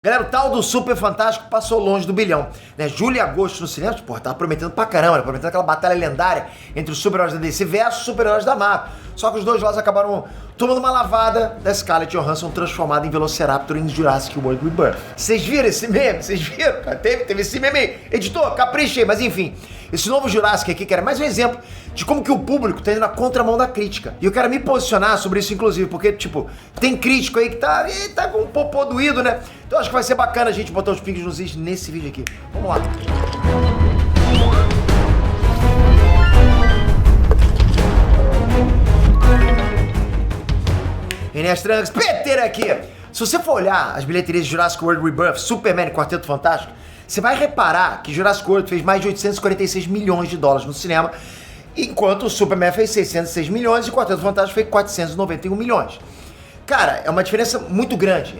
Galera, o tal do Super Fantástico passou longe do bilhão, né? Julho e agosto no cinema, porra, tava prometendo pra caramba, né? Prometendo aquela batalha lendária entre os super-heróis da DC versus os super-heróis da Marvel. Só que os dois lados acabaram tomando uma lavada da Scarlett Johansson transformada em Velociraptor em Jurassic World Rebirth. Vocês viram esse meme? Vocês viram? Cara, teve esse meme aí. Editor, caprichei, mas enfim. Esse novo Jurassic aqui, cara, é mais um exemplo de como que o público tá indo na contramão da crítica. E eu quero me posicionar sobre isso, inclusive, porque, tipo, tem crítico aí que tá com um popô doído, né? Então acho que vai ser bacana a gente botar os pingos nos is nesse vídeo aqui. Vamos lá. Enéas Trancas, Peter aqui. Se você for olhar as bilheterias de Jurassic World Rebirth, Superman e Quarteto Fantástico, você vai reparar que Jurassic World fez mais de 846 milhões de dólares no cinema, enquanto o Superman fez 606 milhões e o Quarteto Fantástico fez 491 milhões. Cara, é uma diferença muito grande,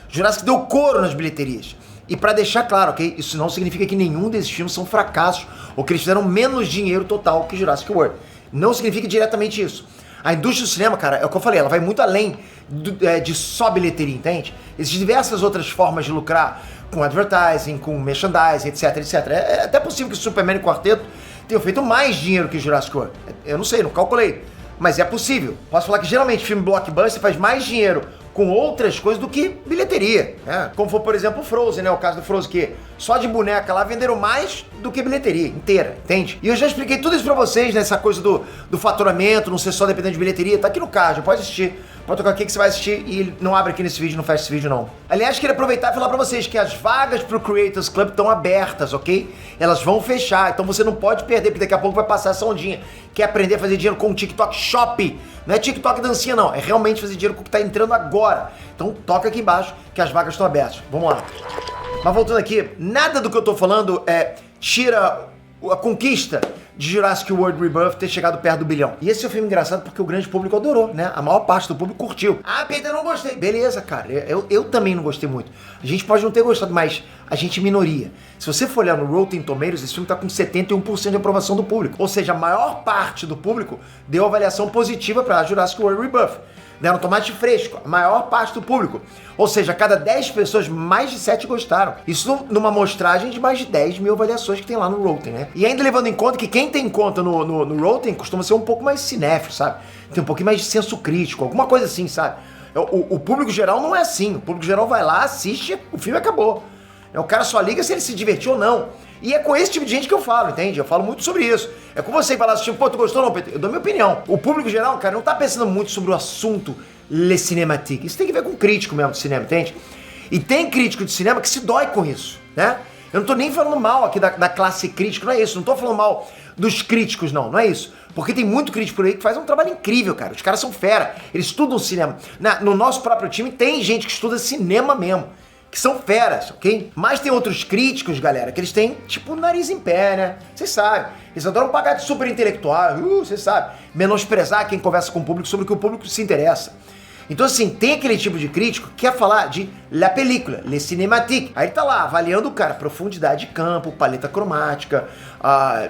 Jurassic deu couro nas bilheterias. E pra deixar claro, ok? Isso não significa que nenhum desses filmes são fracassos ou que eles fizeram menos dinheiro total que Jurassic World. Não significa diretamente isso. A indústria do cinema, cara, é o que eu falei, ela vai muito além de só bilheteria, entende? Existem diversas outras formas de lucrar com advertising, com merchandising, etc, etc. É até possível que o Superman e o Quarteto tenham feito mais dinheiro que Jurassic World. Eu não sei, não calculei. Mas é possível. Posso falar que geralmente filme blockbuster faz mais dinheiro com outras coisas do que bilheteria, né? Como foi, por exemplo, o Frozen, né? O caso do Frozen, que só de boneca lá venderam mais do que bilheteria inteira, entende? E eu já expliquei tudo isso pra vocês, nessa coisa do faturamento, não ser só dependendo de bilheteria. Tá aqui no card, pode assistir. Pode tocar aqui que você vai assistir e não abre aqui nesse vídeo, não fecha esse vídeo não. Aliás, queria aproveitar e falar pra vocês que as vagas pro Creators Club estão abertas, ok? Elas vão fechar, então você não pode perder, porque daqui a pouco vai passar essa ondinha. Quer aprender a fazer dinheiro com o TikTok Shop? Não é TikTok dancinha não, é realmente fazer dinheiro com o que tá entrando agora. Então toca aqui embaixo que as vagas estão abertas. Vamos lá. Mas voltando aqui, nada do que eu tô falando tira a conquista de Jurassic World Rebirth ter chegado perto do bilhão. E esse é um filme engraçado porque o grande público adorou, né? A maior parte do público curtiu. Ah, Peter, eu não gostei. Beleza, cara. Eu também não gostei muito. A gente pode não ter gostado, mas a gente é minoria. Se você for olhar no Rotten Tomatoes, esse filme tá com 71% de aprovação do público. Ou seja, a maior parte do público deu avaliação positiva para Jurassic World Rebirth. Deram tomate fresco, a maior parte do público. Ou seja, a cada 10 pessoas, mais de 7 gostaram. Isso numa amostragem de mais de 10 mil avaliações que tem lá no Rotten, né? E ainda levando em conta que quem tem conta no Rotten costuma ser um pouco mais cinéfilo, sabe? Tem um pouquinho mais de senso crítico, alguma coisa assim, sabe? O público geral não é assim. O público geral vai lá, assiste, o filme acabou. O cara só liga se ele se divertiu ou não. E é com esse tipo de gente que eu falo, entende? Eu falo muito sobre isso. É com você que vai lá assistir, pô, tu gostou ou não, Pedro? Eu dou minha opinião. O público geral, cara, não tá pensando muito sobre o assunto Le Cinématique. Isso tem que ver com crítico mesmo de cinema, entende? E tem crítico de cinema que se dói com isso, né? Eu não tô nem falando mal aqui da classe crítica, não é isso. Não tô falando mal dos críticos, não é isso. Porque tem muito crítico por aí que faz um trabalho incrível, cara. Os caras são fera, eles estudam cinema. No nosso próprio time tem gente que estuda cinema mesmo, que são feras, ok? Mas tem outros críticos, galera, que eles têm, tipo, nariz em pé, né? Vocês sabem. Eles adoram pagar de super intelectual, vocês sabem. Menosprezar quem conversa com o público sobre o que o público se interessa. Então, assim, tem aquele tipo de crítico que quer falar de la película, le cinématique. Aí ele tá lá, avaliando o cara, profundidade de campo, paleta cromática,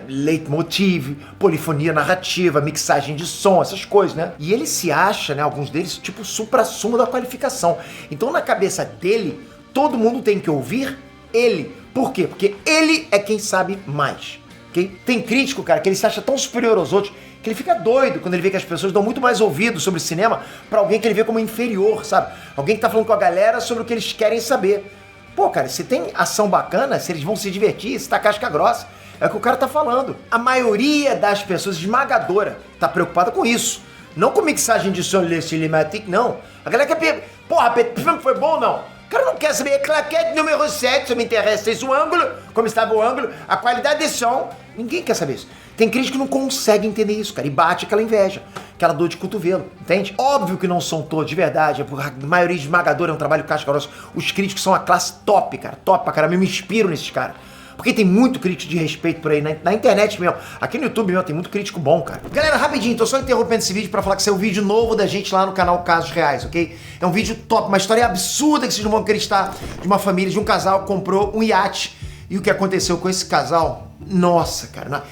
leitmotiv, polifonia narrativa, mixagem de som, essas coisas, né? E ele se acha, né, alguns deles, tipo, supra-sumo da qualificação. Então, na cabeça dele, todo mundo tem que ouvir ele. Por quê? Porque ele é quem sabe mais, ok? Tem crítico, cara, que ele se acha tão superior aos outros que ele fica doido quando ele vê que as pessoas dão muito mais ouvido sobre cinema pra alguém que ele vê como inferior, sabe? Alguém que tá falando com a galera sobre o que eles querem saber. Pô, cara, se tem ação bacana, se eles vão se divertir, se tá casca grossa, é o que o cara tá falando. A maioria das pessoas, esmagadora, tá preocupada com isso. Não com mixagem de som cinématique, não. A galera quer... Porra, o filme foi bom ou não? O cara não quer saber, claquete número 7, só me interessa esse o ângulo, como estava o ângulo, a qualidade de som. Ninguém quer saber isso. Tem crítico que não consegue entender isso, cara, e bate aquela inveja, aquela dor de cotovelo, entende? Óbvio que não são todos, de verdade, a maioria esmagadora é um trabalho casca grossa. Os críticos são a classe top, cara, top pra caramba, eu me inspiro nesses caras. Porque tem muito crítico de respeito por aí, na internet mesmo. Aqui no YouTube mesmo tem muito crítico bom, cara. Galera, rapidinho, tô só interrompendo esse vídeo pra falar que esse é um vídeo novo da gente lá no canal Casos Reais, ok? É um vídeo top, uma história absurda que vocês não vão acreditar, de uma família, de um casal que comprou um iate. E o que aconteceu com esse casal? Nossa, cara,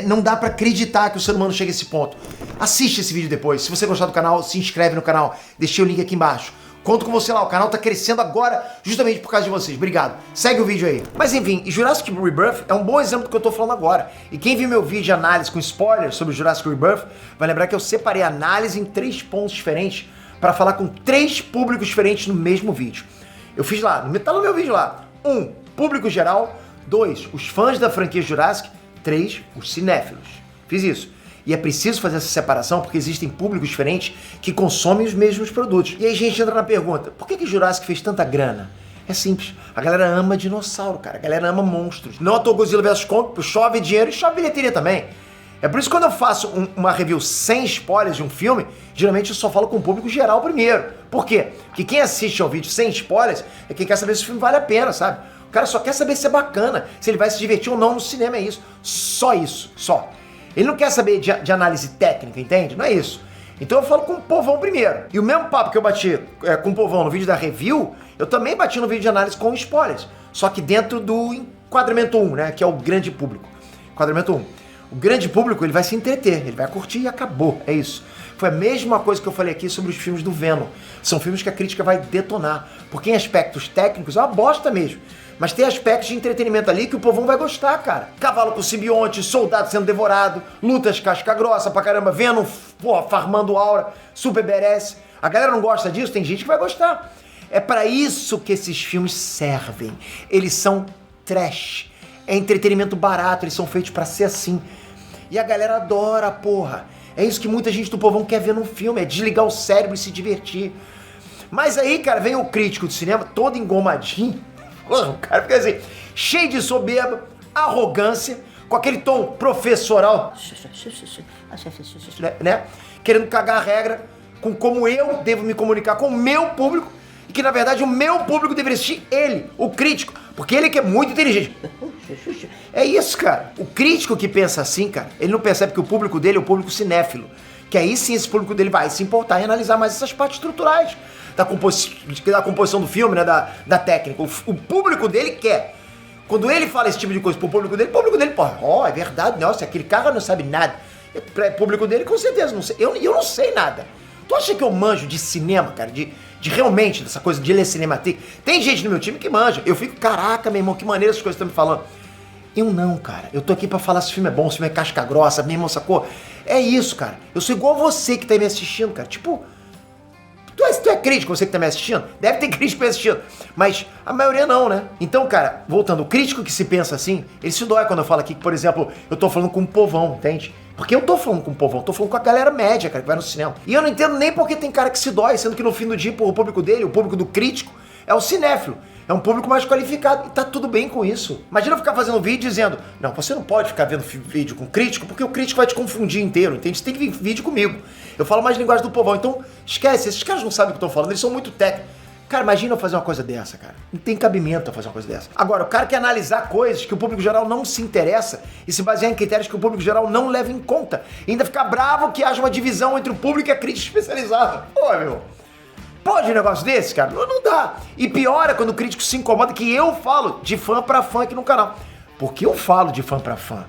não dá pra acreditar que o ser humano chega a esse ponto. Assiste esse vídeo depois. Se você gostar do canal, se inscreve no canal. Deixei o link aqui embaixo. Conto com você lá, o canal tá crescendo agora justamente por causa de vocês. Obrigado. Segue o vídeo aí. Mas enfim, Jurassic Rebirth é um bom exemplo do que eu tô falando agora. E quem viu meu vídeo de análise com spoilers sobre Jurassic Rebirth vai lembrar que eu separei a análise em 3 pontos diferentes para falar com 3 públicos diferentes no mesmo vídeo. Eu fiz lá, tá no meu vídeo lá. 1, público geral. 2, os fãs da franquia Jurassic. 3, os cinéfilos. Fiz isso. E é preciso fazer essa separação porque existem públicos diferentes que consomem os mesmos produtos. E aí a gente entra na pergunta, por que Jurassic fez tanta grana? É simples, a galera ama dinossauro, cara, a galera ama monstros. Não à toa Godzilla vs Kong, chove dinheiro e chove bilheteria também. É por isso que quando eu faço uma review sem spoilers de um filme, geralmente eu só falo com o público geral primeiro. Por quê? Porque quem assiste ao vídeo sem spoilers é quem quer saber se o filme vale a pena, sabe? O cara só quer saber se é bacana, se ele vai se divertir ou não no cinema, é isso. Só isso, só. Ele não quer saber de análise técnica, entende? Não é isso. Então eu falo com o povão primeiro. E o mesmo papo que eu bati com o povão no vídeo da review, eu também bati no vídeo de análise com spoilers. Só que dentro do enquadramento 1, né? Que é o grande público. Enquadramento 1. O grande público, ele vai se entreter, ele vai curtir e acabou. É isso. Foi a mesma coisa que eu falei aqui sobre os filmes do Venom. São filmes que a crítica vai detonar. Porque em aspectos técnicos é uma bosta mesmo. Mas tem aspectos de entretenimento ali que o povão vai gostar, cara. Cavalo com simbionte, soldado sendo devorado, lutas casca grossa pra caramba, Venom, porra, farmando aura, super badass. A galera não gosta disso? Tem gente que vai gostar. É pra isso que esses filmes servem. Eles são trash. É entretenimento barato, eles são feitos pra ser assim. E a galera adora, porra. É isso que muita gente do povão quer ver num filme, é desligar o cérebro e se divertir. Mas aí, cara, vem o crítico do cinema todo engomadinho. O cara fica assim, cheio de soberba, arrogância, com aquele tom professoral, né? Querendo cagar a regra com como eu devo me comunicar com o meu público e que, na verdade, o meu público deveria assistir ele, o crítico, porque ele que é muito inteligente. É isso, cara. O crítico que pensa assim, cara, ele não percebe que o público dele é o público cinéfilo, que aí sim esse público dele vai se importar e analisar mais essas partes estruturais da composição do filme, né, da técnica. O público dele quer. Quando ele fala esse tipo de coisa pro público dele, pô, é verdade, nossa, aquele cara não sabe nada. Público dele, com certeza, não sei. Eu não sei nada. Tu acha que eu manjo de cinema, cara, de realmente, dessa coisa de ler cinemateca? Tem gente no meu time que manja. Eu fico, caraca, meu irmão, que maneira essas coisas estão me falando. Eu não, cara. Eu tô aqui pra falar se o filme é bom, se o filme é casca grossa, meu irmão, sacou? É isso, cara. Eu sou igual você que tá aí me assistindo, cara. Tipo, tu é crítico, você que tá me assistindo? Deve ter crítico me assistindo. Mas a maioria não, né? Então, cara, voltando, o crítico que se pensa assim, ele se dói quando eu falo aqui que, por exemplo, eu tô falando com um povão, entende? Porque eu tô falando com o povão, tô falando com a galera média, cara, que vai no cinema. E eu não entendo nem porque tem cara que se dói, sendo que no fim do dia, pô, o público dele, o público do crítico, é o cinéfilo. É um público mais qualificado e tá tudo bem com isso. Imagina eu ficar fazendo vídeo dizendo, não, você não pode ficar vendo vídeo com crítico, porque o crítico vai te confundir inteiro, entende? Você tem que vir vídeo comigo. Eu falo mais linguagem do povão, então esquece, esses caras não sabem o que eu tô falando, eles são muito técnicos. Cara, imagina eu fazer uma coisa dessa, cara. Não tem cabimento eu fazer uma coisa dessa. Agora, o cara quer analisar coisas que o público geral não se interessa e se basear em critérios que o público geral não leva em conta. E ainda ficar bravo que haja uma divisão entre o público e a crítica especializada. Pô, meu... Pode um negócio desse, cara? Não dá. E pior é quando o crítico se incomoda que eu falo de fã pra fã aqui no canal. Porque eu falo de fã pra fã.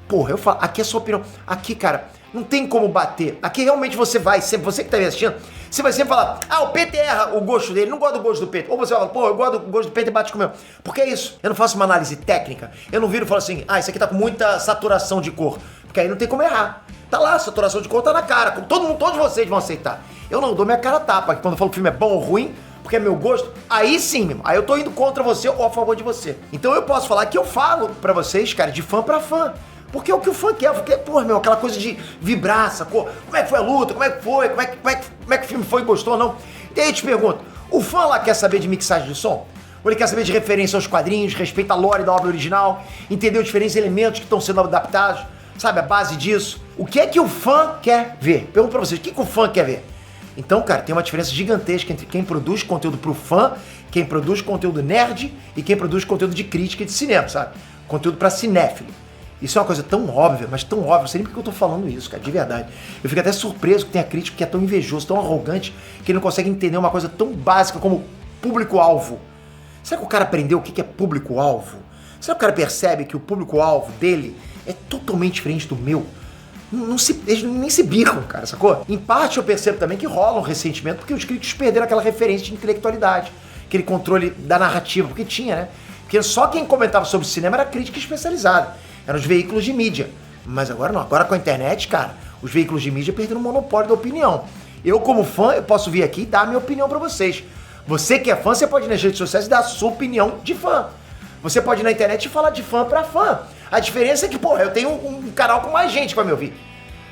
Porra, eu falo, aqui é a sua opinião. Aqui, cara, não tem como bater. Aqui realmente você vai sempre, você que tá me assistindo, você vai sempre falar, o Peter erra o gosto dele, não gosta do gosto do Peter. Ou você fala, pô, eu gosto do gosto do Peter e bate com o meu. Porque é isso, eu não faço uma análise técnica, eu não viro e falo assim, isso aqui tá com muita saturação de cor. Porque aí não tem como errar. Tá lá, a saturação de cor tá na cara, todos vocês vão aceitar. Eu não dou minha cara a tapa, quando eu falo que o filme é bom ou ruim, porque é meu gosto, aí sim, mesmo. Aí eu tô indo contra você ou a favor de você. Então eu posso falar que eu falo pra vocês, cara, de fã pra fã. Porque é o que o fã quer, porque, porra, meu, aquela coisa de vibrar, sacou? Como é que foi a luta, como é que foi, como é que o filme foi, gostou ou não? E aí eu te pergunto, o fã lá quer saber de mixagem de som? Ou ele quer saber de referência aos quadrinhos, respeito à lore da obra original, entender os diferentes elementos que estão sendo adaptados, sabe, a base disso? O que é que o fã quer ver? Pergunto pra vocês, o que o fã quer ver? Então, cara, tem uma diferença gigantesca entre quem produz conteúdo pro fã, quem produz conteúdo nerd e quem produz conteúdo de crítica e de cinema, sabe? Conteúdo pra cinéfilo. Isso é uma coisa tão óbvia, mas tão óbvia, não sei nem porque eu tô falando isso, cara, de verdade. Eu fico até surpreso que tem a crítica que é tão invejoso, tão arrogante, que ele não consegue entender uma coisa tão básica como público-alvo. Será que o cara aprendeu o que é público-alvo? Será que o cara percebe que o público-alvo dele é totalmente diferente do meu? eles nem se birram, cara, sacou? Em parte eu percebo também que rola um ressentimento porque os críticos perderam aquela referência de intelectualidade, aquele controle da narrativa, porque tinha, né? Porque só quem comentava sobre cinema era crítica especializada, eram os veículos de mídia. Mas agora não, agora com a internet, cara, os veículos de mídia perderam o monopólio da opinião. Eu, como fã, eu posso vir aqui e dar a minha opinião pra vocês. Você que é fã, você pode ir nas redes sociais e dar a sua opinião de fã. Você pode ir na internet e falar de fã pra fã. A diferença é que, porra, eu tenho um canal com mais gente pra me ouvir.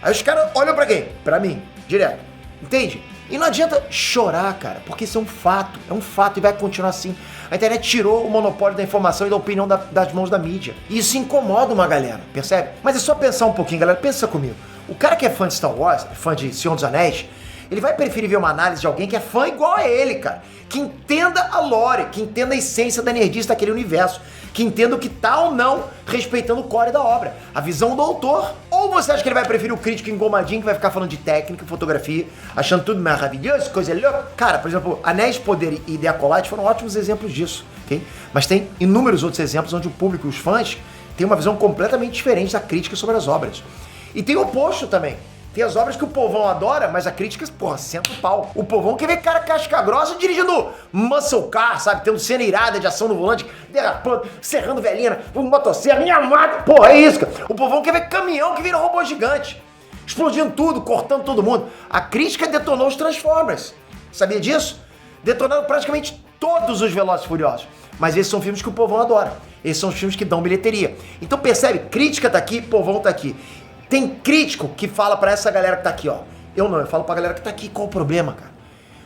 Aí os caras olham pra quem? Pra mim, direto. Entende? E não adianta chorar, cara, porque isso é um fato e vai continuar assim. A internet tirou o monopólio da informação e da opinião das mãos da mídia. E isso incomoda uma galera, percebe? Mas é só pensar um pouquinho, galera, pensa comigo. O cara que é fã de Star Wars, fã de Senhor dos Anéis, ele vai preferir ver uma análise de alguém que é fã igual a ele, cara. Que entenda a lore, que entenda a essência da nerdice daquele universo, que entenda o que tá ou não respeitando o core da obra, a visão do autor. Ou você acha que ele vai preferir o crítico engomadinho que vai ficar falando de técnica, fotografia, achando tudo maravilhoso, coisa louca? Cara, por exemplo, Anéis, Poder e The Acolyte foram ótimos exemplos disso, ok? Mas tem inúmeros outros exemplos onde o público e os fãs têm uma visão completamente diferente da crítica sobre as obras. E tem o oposto também. Tem as obras que o povão adora, mas a crítica, porra, senta o pau. O povão quer ver cara casca grossa dirigindo muscle car, sabe? Tendo cena irada de ação no volante, derrapando, serrando velhinha, motosserra, minha mata. Porra, é isso, cara. O povão quer ver caminhão que vira robô gigante, explodindo tudo, cortando todo mundo. A crítica detonou os Transformers. Sabia disso? Detonaram praticamente todos os Velozes e Furiosos. Mas esses são filmes que o povão adora. Esses são os filmes que dão bilheteria. Então percebe, crítica tá aqui, povão tá aqui. Tem crítico que fala pra essa galera que tá aqui, ó. Eu falo pra galera que tá aqui, qual o problema, cara?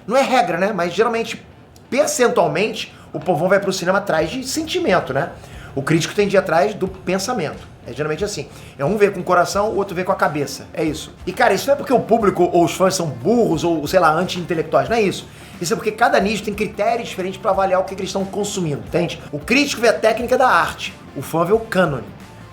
Não é regra, né? Mas geralmente, percentualmente, o povão vai pro cinema atrás de sentimento, né? O crítico tem de ir atrás do pensamento. É geralmente assim. É um vê com o coração, o outro vê com a cabeça. É isso. E, cara, isso não é porque o público ou os fãs são burros ou, sei lá, anti-intelectuais. Não é isso. Isso é porque cada nicho tem critérios diferentes pra avaliar o que eles estão consumindo, entende? O crítico vê a técnica da arte. O fã vê o cânone.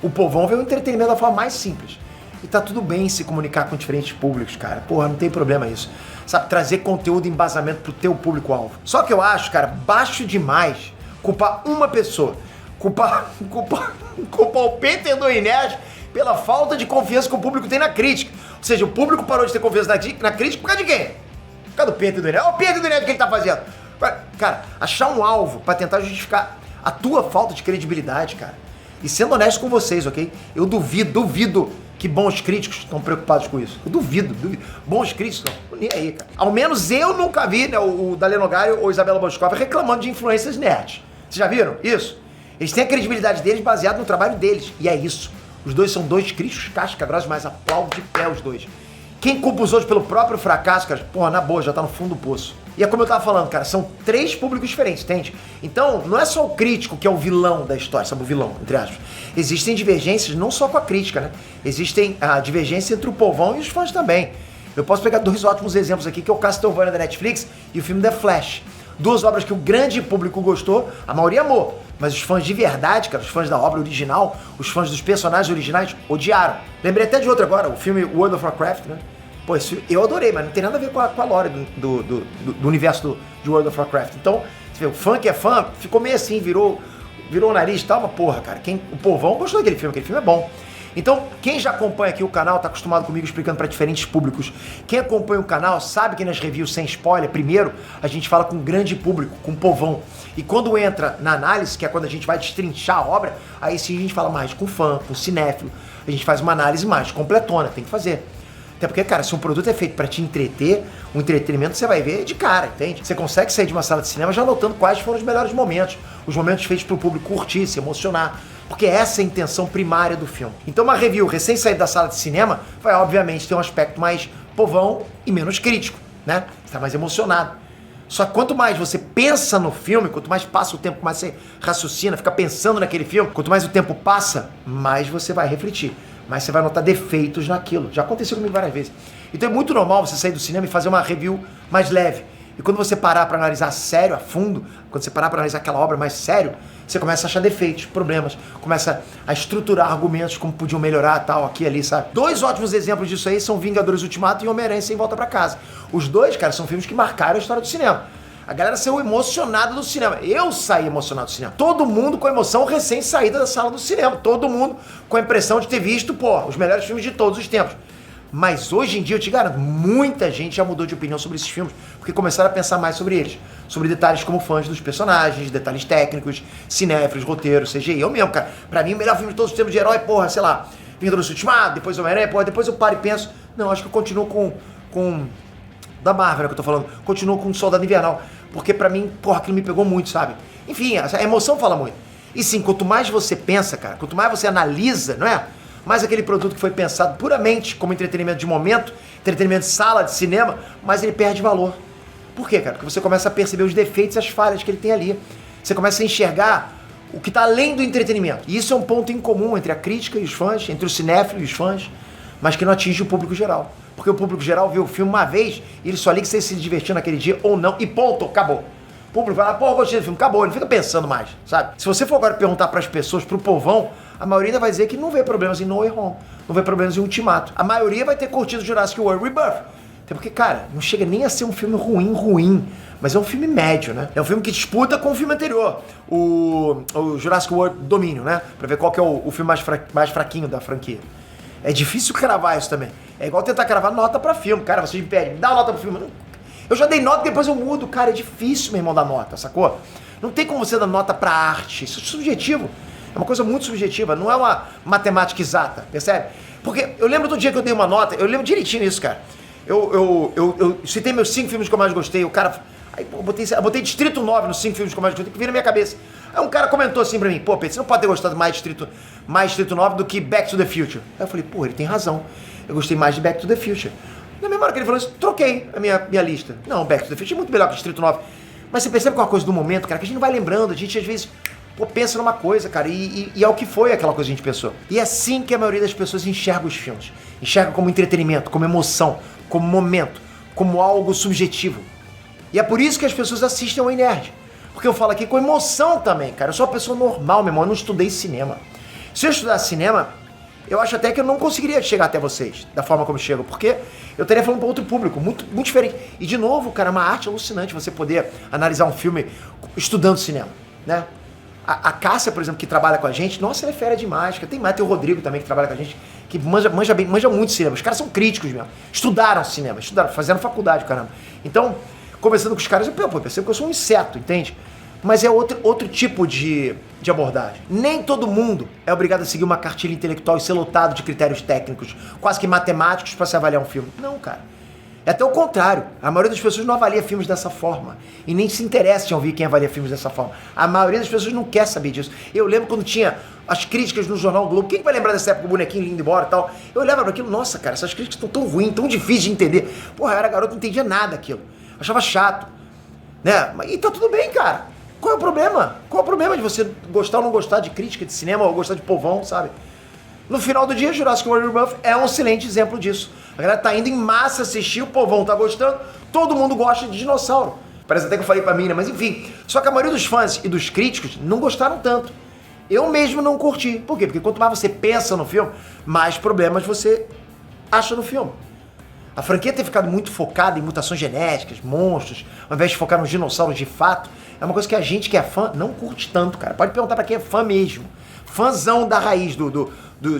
O povão vê o entretenimento da forma mais simples. E tá tudo bem se comunicar com diferentes públicos, cara. Porra, não tem problema isso. Sabe, trazer conteúdo e embasamento pro teu público-alvo. Só que eu acho, cara, baixo demais culpar uma pessoa. Culpar o Peter do Inés pela falta de confiança que o público tem na crítica. Ou seja, o público parou de ter confiança na crítica por causa de quem? Por causa do Peter do Inés. Olha o Peter do Inés, o que ele tá fazendo? Cara, achar um alvo pra tentar justificar a tua falta de credibilidade, cara. E sendo honesto com vocês, ok? Eu duvido que bons críticos estão preocupados com isso. Eu duvido. Bons críticos, não. Nem aí, cara. Ao menos eu nunca vi, né, o Daleno Gari ou Isabela Boscova reclamando de influências nerds. Vocês já viram isso? Eles têm a credibilidade deles baseada no trabalho deles. E é isso. Os dois são dois críticos casca grossa, mas aplaudo de pé os dois. Quem culpa os outros pelo próprio fracasso, cara, porra, na boa, já tá no fundo do poço. E é como eu tava falando, cara, são três públicos diferentes, entende? Então, não é só o crítico que é o vilão da história, sabe, o vilão, entre aspas. Existem divergências não só com a crítica, né? Existem a divergência entre o povão e os fãs também. Eu posso pegar dois ótimos exemplos aqui, que é o Castlevania da Netflix e o filme The Flash. Duas obras que o grande público gostou, a maioria amou, mas os fãs de verdade, cara, os fãs da obra original, os fãs dos personagens originais, odiaram. Lembrei até de outro agora, o filme World of Warcraft, né? Pô, esse filme eu adorei, mas não tem nada a ver com a lore do universo de World of Warcraft. Então, você vê, o fã que é fã ficou meio assim, virou o nariz e tal, mas porra, cara, o povão gostou daquele filme é bom. Então, quem já acompanha aqui o canal, tá acostumado comigo explicando para diferentes públicos. Quem acompanha o canal sabe que nas reviews sem spoiler, primeiro, a gente fala com um grande público, com o povão. E quando entra na análise, que é quando a gente vai destrinchar a obra, aí sim a gente fala mais com fã, com cinéfilo. A gente faz uma análise mais completona, tem que fazer. Até porque, cara, se um produto é feito pra te entreter, um entretenimento você vai ver de cara, entende? Você consegue sair de uma sala de cinema já notando quais foram os melhores momentos. Os momentos feitos pro público curtir, se emocionar. Porque essa é a intenção primária do filme. Então uma review recém saída da sala de cinema vai, obviamente, ter um aspecto mais povão e menos crítico, né? Você tá mais emocionado. Só que quanto mais você pensa no filme, quanto mais passa o tempo, mais você raciocina, fica pensando naquele filme, quanto mais o tempo passa, mais você vai refletir. Mas você vai notar defeitos naquilo. Já aconteceu comigo várias vezes. Então é muito normal você sair do cinema e fazer uma review mais leve. E quando você parar pra analisar sério, a fundo, quando você parar pra analisar aquela obra mais sério, você começa a achar defeitos, problemas, começa a estruturar argumentos como podiam melhorar, tal, aqui e ali, sabe? Dois ótimos exemplos disso aí são Vingadores Ultimato e Homem-Aranha Sem Volta Pra Casa. Os dois, cara, são filmes que marcaram a história do cinema. A galera saiu emocionada do cinema. Eu saí emocionado do cinema. Todo mundo com emoção recém-saída da sala do cinema. Todo mundo com a impressão de ter visto, pô, os melhores filmes de todos os tempos. Mas hoje em dia, eu te garanto, muita gente já mudou de opinião sobre esses filmes, porque começaram a pensar mais sobre eles. Sobre detalhes como fãs dos personagens, detalhes técnicos, cinéfilos, roteiros, CGI. Eu mesmo, cara, pra mim o melhor filme de todos os tempos de herói, porra, sei lá, Vingadores Ultimato, depois Homem-Aranha, porra, depois eu paro e penso, não, acho que eu continuo com da Marvel, né, que eu tô falando, continuo com Soldado Invernal, porque pra mim, porra, aquilo me pegou muito, sabe? Enfim, a emoção fala muito. E sim, quanto mais você pensa, cara, quanto mais você analisa, não é? Mais aquele produto que foi pensado puramente como entretenimento de momento, entretenimento de sala, de cinema, mas ele perde valor. Por quê, cara? Porque você começa a perceber os defeitos e as falhas que ele tem ali. Você começa a enxergar o que está além do entretenimento. E isso é um ponto em comum entre a crítica e os fãs, entre o cinéfilo e os fãs, mas que não atinge o público geral. Porque o público geral vê o filme uma vez e ele só liga se ele se divertiu naquele dia ou não, e ponto, acabou. O público vai lá, pô, gostei do filme, acabou, ele fica pensando mais, sabe? Se você for agora perguntar pras pessoas, pro povão, a maioria ainda vai dizer que não vê problemas em No Way Home, não vê problemas em Ultimato. A maioria vai ter curtido Jurassic World Rebirth. Até porque, cara, não chega nem a ser um filme ruim, mas é um filme médio, né? É um filme que disputa com o filme anterior, o Jurassic World Domínio, né? Pra ver qual que é o filme mais fraquinho da franquia. É difícil cravar isso também. É igual tentar cravar nota pra filme. Cara, você me pede, dá nota pro filme. Eu já dei nota e depois eu mudo. Cara, é difícil, meu irmão, dar nota, sacou? Não tem como você dar nota pra arte. Isso é subjetivo. É uma coisa muito subjetiva. Não é uma matemática exata, percebe? Porque eu lembro do dia que eu dei uma nota, eu lembro direitinho isso, cara. Eu citei meus 5 filmes que eu mais gostei. O cara... Aí, pô, eu botei Distrito 9 nos 5 filmes que eu mais gostei, que veio na minha cabeça. Aí um cara comentou assim pra mim, pô, Pedro, você não pode ter gostado mais de Distrito 9 do que Back to the Future. Aí eu falei, pô, ele tem razão. Eu gostei mais de Back to the Future. Na mesma hora que ele falou isso, troquei a minha lista. Não, Back to the Future é muito melhor que Distrito 9. Mas você percebe que é uma coisa do momento, cara, que a gente não vai lembrando. A gente, às vezes, pô, pensa numa coisa, cara, e é o que foi aquela coisa que a gente pensou. E é assim que a maioria das pessoas enxerga os filmes. Enxerga como entretenimento, como emoção, como momento, como algo subjetivo. E é por isso que as pessoas assistem ao Nerd. Porque eu falo aqui com emoção também, cara. Eu sou uma pessoa normal, meu irmão. Eu não estudei cinema. Se eu estudasse cinema, eu acho até que eu não conseguiria chegar até vocês da forma como eu chego. Porque eu estaria falando para outro público, muito, muito diferente. E de novo, cara, é uma arte alucinante você poder analisar um filme estudando cinema, né? A Cássia, por exemplo, que trabalha com a gente, nossa, ela é fera demais. Tem mais, tem o Rodrigo também que trabalha com a gente, que manja muito cinema. Os caras são críticos mesmo. Estudaram cinema, fazendo faculdade, caramba. Então, conversando com os caras, eu percebo que eu sou um inseto, entende? Mas é outro tipo de abordagem. Nem todo mundo é obrigado a seguir uma cartilha intelectual e ser lotado de critérios técnicos, quase que matemáticos, para se avaliar um filme. Não, cara. É até o contrário. A maioria das pessoas não avalia filmes dessa forma. E nem se interessa em ouvir quem avalia filmes dessa forma. A maioria das pessoas não quer saber disso. Eu lembro quando tinha as críticas no Jornal Globo. Quem vai lembrar dessa época, o bonequinho lindo embora e tal? Eu olhava para aquilo, nossa, cara, essas críticas estão tão ruins, tão difíceis de entender. Porra, eu era garoto, não entendia nada daquilo. Achava chato. Né? E tá tudo bem, cara. Qual é o problema? Qual é o problema de você gostar ou não gostar de crítica de cinema ou gostar de povão, sabe? No final do dia, Jurassic World Rebirth é um excelente exemplo disso. A galera tá indo em massa assistir, o povão tá gostando, todo mundo gosta de dinossauro. Parece até que eu falei pra mim, né? Mas enfim. Só que a maioria dos fãs e dos críticos não gostaram tanto. Eu mesmo não curti. Por quê? Porque quanto mais você pensa no filme, mais problemas você acha no filme. A franquia ter ficado muito focada em mutações genéticas, monstros, ao invés de focar nos dinossauros de fato, é uma coisa que a gente que é fã não curte tanto, cara. Pode perguntar pra quem é fã mesmo. Fãzão da raiz do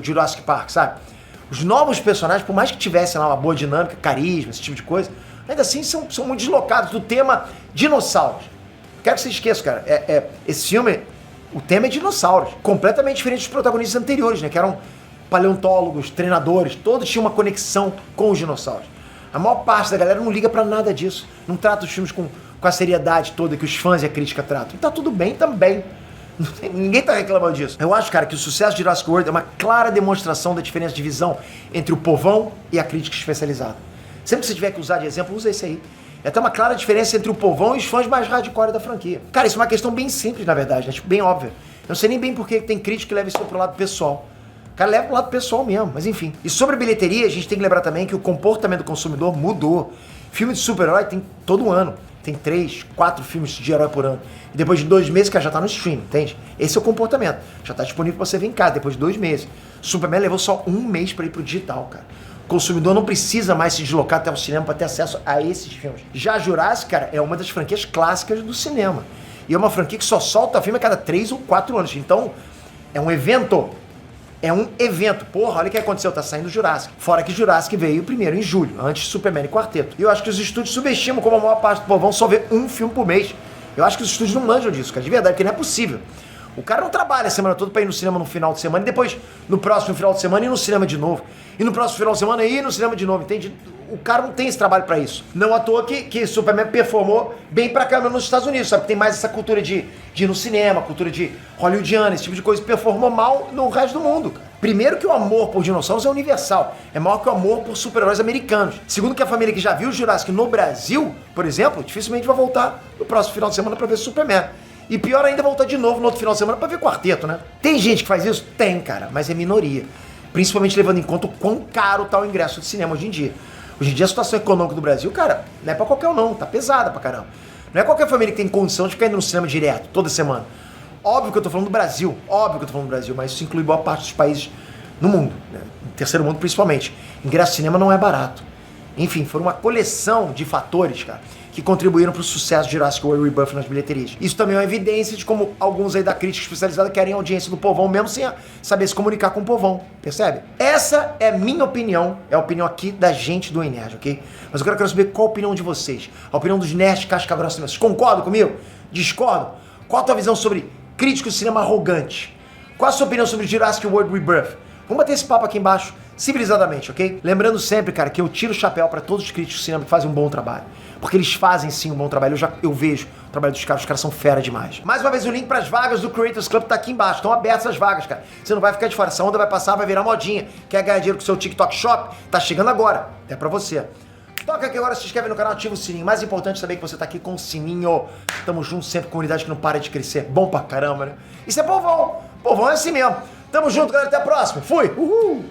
Jurassic Park, sabe? Os novos personagens, por mais que tivessem lá uma boa dinâmica, carisma, esse tipo de coisa, ainda assim são muito deslocados do tema dinossauros. Quero que você esqueça, cara. Esse filme, o tema é dinossauros. Completamente diferente dos protagonistas anteriores, né? Que eram paleontólogos, treinadores, todos tinham uma conexão com os dinossauros. A maior parte da galera não liga pra nada disso. Não trata os filmes com a seriedade toda que os fãs e a crítica tratam. E tá tudo bem também. Ninguém tá reclamando disso. Eu acho, cara, que o sucesso de Jurassic World é uma clara demonstração da diferença de visão entre o povão e a crítica especializada. Sempre que você tiver que usar de exemplo, usa esse aí. É até uma clara diferença entre o povão e os fãs mais hardcore da franquia. Cara, isso é uma questão bem simples, na verdade, né? Tipo, bem óbvia. Eu não sei nem bem por que tem crítico que leva isso pro lado pessoal. O cara leva pro lado pessoal mesmo, mas enfim. E sobre a bilheteria, a gente tem que lembrar também que o comportamento do consumidor mudou. Filme de super-herói tem todo ano. Tem 3, 4 filmes de herói por ano. E depois de 2 meses, cara, já tá no stream, entende? Esse é o comportamento. Já tá disponível pra você ver em casa depois de 2 meses. Superman levou só 1 mês pra ir pro digital, cara. O consumidor não precisa mais se deslocar até o cinema pra ter acesso a esses filmes. Já Jurassic, cara, é uma das franquias clássicas do cinema. E é uma franquia que só solta filme a cada 3 ou 4 anos. Então, é um evento. É um evento. Porra, olha o que aconteceu, tá saindo Jurassic. Fora que Jurassic veio primeiro em julho, antes de Superman e Quarteto. E eu acho que os estúdios subestimam como a maior parte do povão só vê um filme por mês. Eu acho que os estúdios não manjam disso, cara, de verdade, porque não é possível. O cara não trabalha a semana toda pra ir no cinema no final de semana e depois, no próximo final de semana, ir no cinema de novo. E no próximo final de semana, ir no cinema de novo, entende? O cara não tem esse trabalho pra isso. Não à toa que Superman performou bem pra caramba nos Estados Unidos, sabe? Tem mais essa cultura de ir no cinema, cultura de hollywoodiana, esse tipo de coisa. Performou mal no resto do mundo, cara. Primeiro que o amor por dinossauros é universal. É maior que o amor por super-heróis americanos. Segundo que a família que já viu o Jurassic no Brasil, por exemplo, dificilmente vai voltar no próximo final de semana pra ver Superman. E pior ainda, voltar de novo no outro final de semana pra ver Quarteto, né? Tem gente que faz isso? Tem, cara, mas é minoria. Principalmente levando em conta o quão caro tá o ingresso de cinema hoje em dia. Hoje em dia a situação econômica do Brasil, cara, não é pra qualquer um não, tá pesada pra caramba. Não é qualquer família que tem condição de ficar indo no cinema direto, toda semana. Óbvio que eu tô falando do Brasil, mas isso inclui boa parte dos países no mundo, né? No terceiro mundo principalmente. Ingresso de cinema não é barato. Enfim, foram uma coleção de fatores, cara, que contribuíram para o sucesso de Jurassic World Rebirth nas bilheterias. Isso também é uma evidência de como alguns aí da crítica especializada querem a audiência do povão, mesmo sem saber se comunicar com o povão, percebe? Essa é a minha opinião, é a opinião aqui da gente do Nerd, ok? Mas eu quero saber qual a opinião de vocês, a opinião dos nerds casca grossa. Vocês concordam comigo? Discordam? Qual a tua visão sobre críticos de cinema arrogantes? Qual a sua opinião sobre Jurassic World Rebirth? Vamos bater esse papo aqui embaixo, civilizadamente, ok? Lembrando sempre, cara, que eu tiro o chapéu pra todos os críticos de cinema que fazem um bom trabalho. Porque eles fazem sim um bom trabalho, eu vejo o trabalho dos caras, os caras são fera demais. Mais uma vez, o link pras vagas do Creators Club tá aqui embaixo, estão abertas as vagas, cara. Você não vai ficar de fora, essa onda vai passar, vai virar modinha. Quer ganhar dinheiro com o seu TikTok Shop? Tá chegando agora, até pra você. Toca aqui agora, se inscreve no canal, ativa o sininho. Mais importante saber que você tá aqui com o sininho. Tamo junto sempre, comunidade que não para de crescer. Bom pra caramba, né? Isso é povão. Povão é assim mesmo. Tamo junto, galera. Até a próxima. Fui. Uhul.